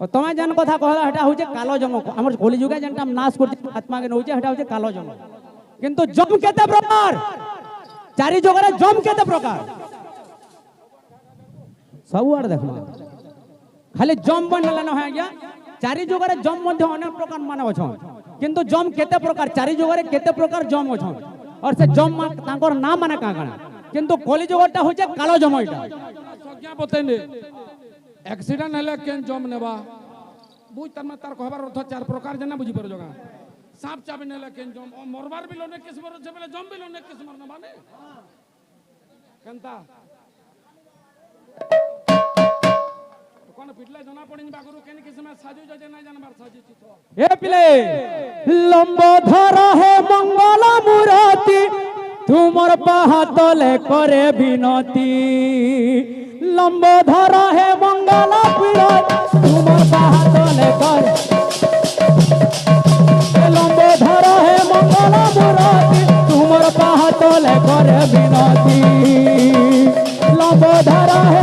और तुम्हें जन कथा कहला हेटा होचे कालो जम हमर कलिजुगे जनटा नाश करते आत्मा के नउचे हेटा होचे कालो जम किंतु जम केते प्रकार चारि जगरे जम केते प्रकार सब आड़ देखमा खाली जम बनला न है गया चारि जगरे जम मध्ये अनेक प्रकार माने अछ किंतु जम केते प्रकार चारि जगरे केते प्रकार जम अछ और से जम तांकर नाम माने का गणा किंतु कलिजुगटा होचे कालो जम इटा संज्ञा बतेने एक्सीडेंट हेले केन जम नेबा बुझ तनमा तार कहबार अर्थ चार प्रकार जना बुझी पर जगा सांप चाबे नेले केन जम मरबार बिलो ने किस्मर से बेले जम बिलो ने किस्मर न माने केनता कोन पिटले जना पडिन बागुरु केन किस्म साजु जजे ना जानबार साजु चितो ए पिले लंबोधर है मंगल मूर्ति तुमर पाहतले करे विनती लंबोधर है मंगल मूर्ति तुमर पाहतले करे लंबोधर है मंगल मूर्ति तुमर पाहतले करे विनती लंबोधर है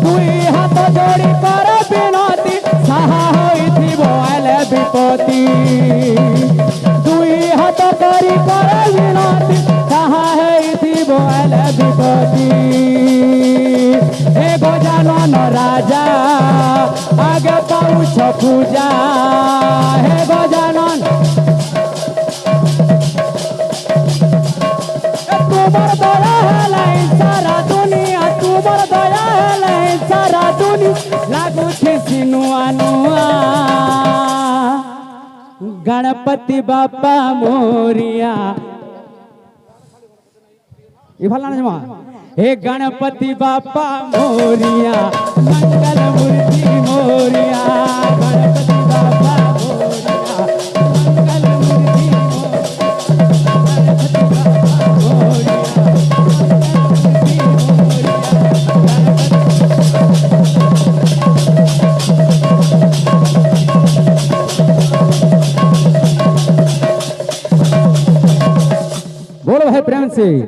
दुई हाथ जोड़ी करे विनती साहा होइथिबो आले विपत्ति दुई हाथ करी करे विनती साहा होइथिबो आले विपत्ति हे गजानन राजा आगे पाउछ पूजा हे गजानन तुमर दया है सारा दुनिया तुमर दया है सारा दुनिया लागू थी सिनुआ नुआ गणपति बापा मोरिया ये भला ना जमा हे गणपति बापा मोरिया मंगल मूर्ति मोरिया गणपति बापा मोरिया मंगल मूर्ति मोरिया बोलो है प्रेम से।